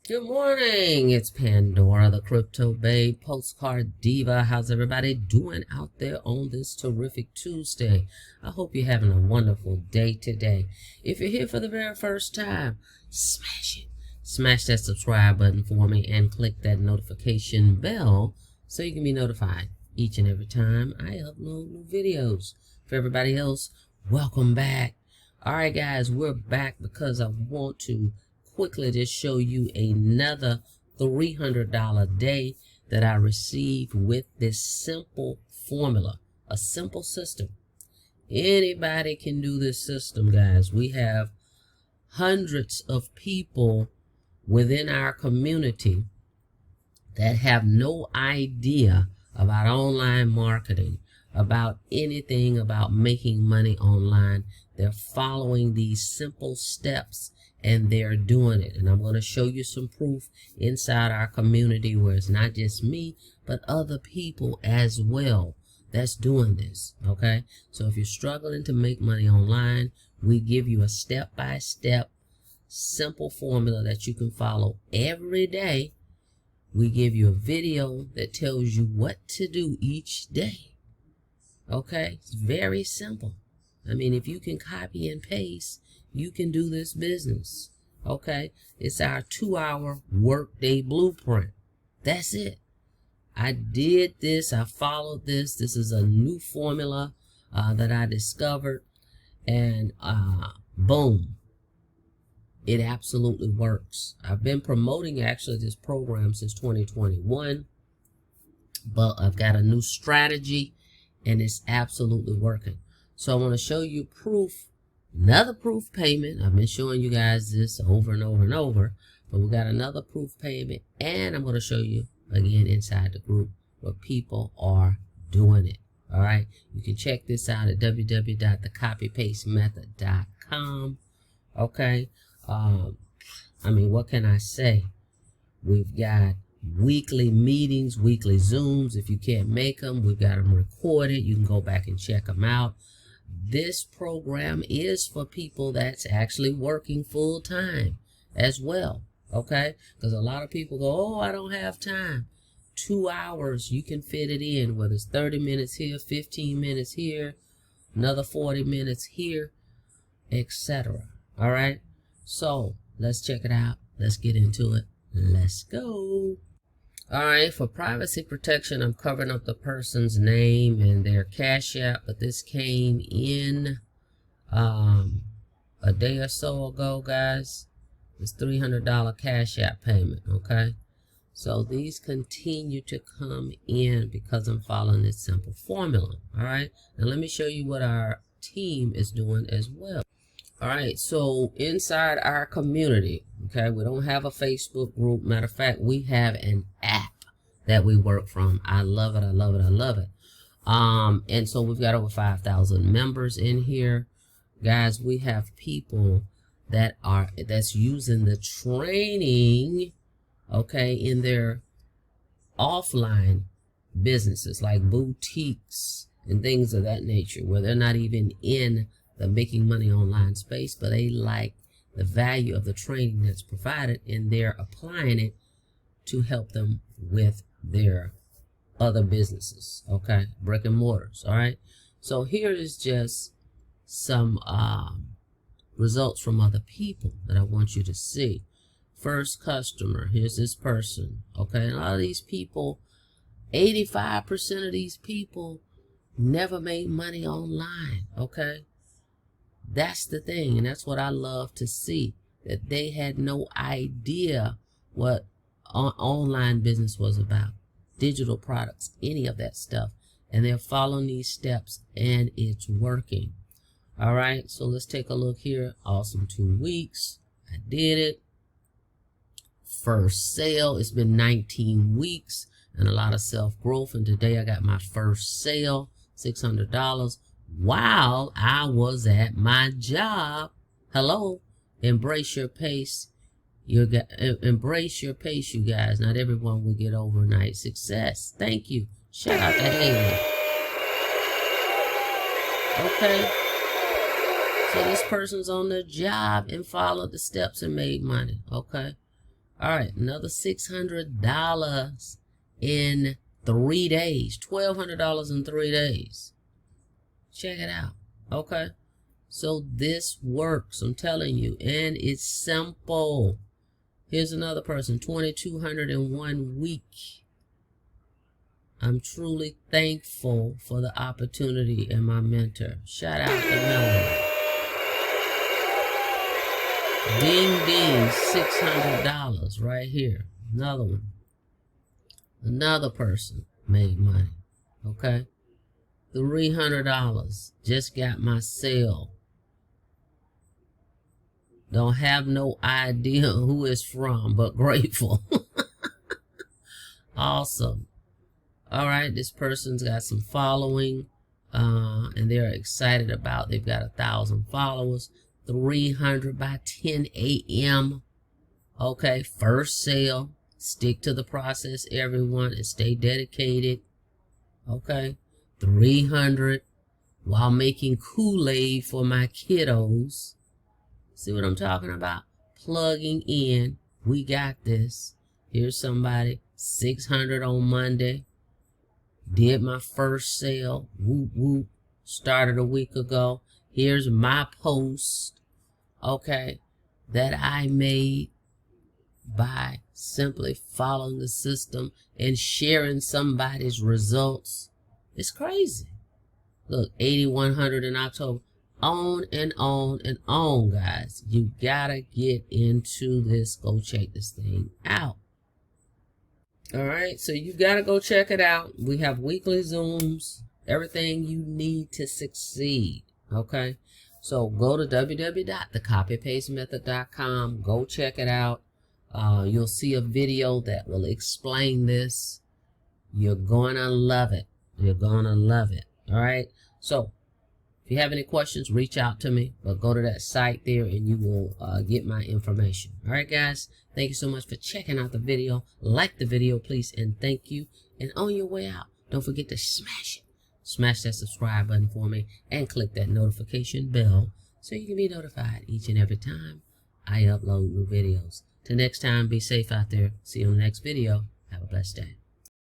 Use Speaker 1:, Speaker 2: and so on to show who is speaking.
Speaker 1: Good morning. It's Pandora, the crypto babe, postcard diva. How's everybody doing out there on this terrific Tuesday? I hope you're having a wonderful day today. If you're here for the very first time, smash it. Smash that subscribe button for me and click that notification bell so you can be notified each and every time I upload new videos. For everybody else, welcome back. All right, guys, we're back because I want to quickly just show you another $300 day that I received with this simple formula, a simple system. Anybody can do this system, guys. We have hundreds of people within our community that have no idea about online marketing, about anything about making money online. They're following these simple steps and they're doing it. And I'm going to show you some proof inside our community where it's not just me, but other people as well that's doing this. Okay. So if you're struggling to make money online, we give you a step-by-step simple formula that you can follow every day. We give you a video that tells you what to do each day. Okay. It's very simple. I mean, if you can copy and paste, you can do this business. Okay. It's our 2-hour workday blueprint. That's it. I did this. I followed this. This is a new formula that I discovered. And boom. It absolutely works. I've been promoting actually this program since 2021. But I've got a new strategy and it's absolutely working. So I want to show you proof. Another proof payment. I've been showing you guys this over and over and over, but we got another proof payment, and I'm going to show you again inside the group where people are doing it. All right, you can check this out at www.thecopypastemethod.com. Okay, I mean, what can I say? We've got weekly meetings, weekly Zooms. If you can't make them, we've got them recorded. You can go back and check them out. This program is for people that's actually working full time as well. Okay, because a lot of people go, oh, I don't have time. 2 hours, you can fit it in, whether it's 30 minutes here, 15 minutes here, another 40 minutes here, etc. All right, so let's check it out. Let's get into it. Let's go. All right, for privacy protection, I'm covering up the person's name and their Cash App, but this came in a day or so ago, guys. It's $300 Cash App payment, okay? So these continue to come in because I'm following this simple formula, all right? Now let me show you what our team is doing as well. All right, so inside our community, okay, we don't have a Facebook group. Matter of fact, we have an app that we work from. I love it. I love it. I love it. And so we've got over 5,000 members in here. Guys, we have people that's using the training, okay, in their offline businesses like boutiques and things of that nature where they're not even in the making money online space, but they like the value of the training that's provided and they're applying it to help them with their other businesses, okay, brick and mortars. All right, so here is just some results from other people that I want you to see. First customer, here's this person, okay, and a lot of these people, 85% of these people never made money online, okay. That's the thing, and that's what I love to see, that they had no idea what online business was about, digital products, any of that stuff, and they're following these steps, and it's working. All right, so let's take a look here. Awesome 2 weeks. I did it. First sale. It's been 19 weeks and a lot of self-growth, and today I got my first sale, $600. While I was at my job. Hello, embrace your pace. Embrace your pace, you guys. Not everyone will get overnight success. Thank you. Shout out to Haley. Okay. So this person's on their job and followed the steps and made money. Okay. All right, another $600 in 3 days. $1,200 in 3 days. Check it out. Okay. So this works, I'm telling you, and it's simple. Here's another person, 2,200 in 1 week. I'm truly thankful for the opportunity and my mentor. Shout out to Melanie. Ding ding, $600 right here. Another one. Another person made money. Okay. $300. Just got my sale. Don't have no idea who it's from, but grateful. Awesome. All right, this person's got some following, and they're excited about. They've got 1,000 followers. 300 by 10 a.m. Okay, first sale. Stick to the process, everyone, and stay dedicated. Okay, 300 while making Kool-Aid for my kiddos. See what I'm talking about? Plugging in. We got this. Here's somebody. 600 on Monday. Did my first sale. Whoop, whoop. Started a week ago. Here's my post. Okay. That I made by simply following the system and sharing somebody's results. It's crazy. Look, 8,100 in October. On and on and on, guys. You gotta get into this. Go check this thing out. All right, so you gotta go check it out. We have weekly Zooms, everything you need to succeed. Okay, so go to www.thecopypastemethod.com. Go check it out. You'll see a video that will explain this. You're gonna love it. You're gonna love it. All right, so if you have any questions, reach out to me, but go to that site there and you will get my information. All right, guys, thank you so much for checking out the video. Like the video, please, and thank you. And on your way out, don't forget to smash that subscribe button for me and click that notification bell so you can be notified each and every time I upload new videos. Till next time, be safe out there. See you on the next video. Have a blessed day.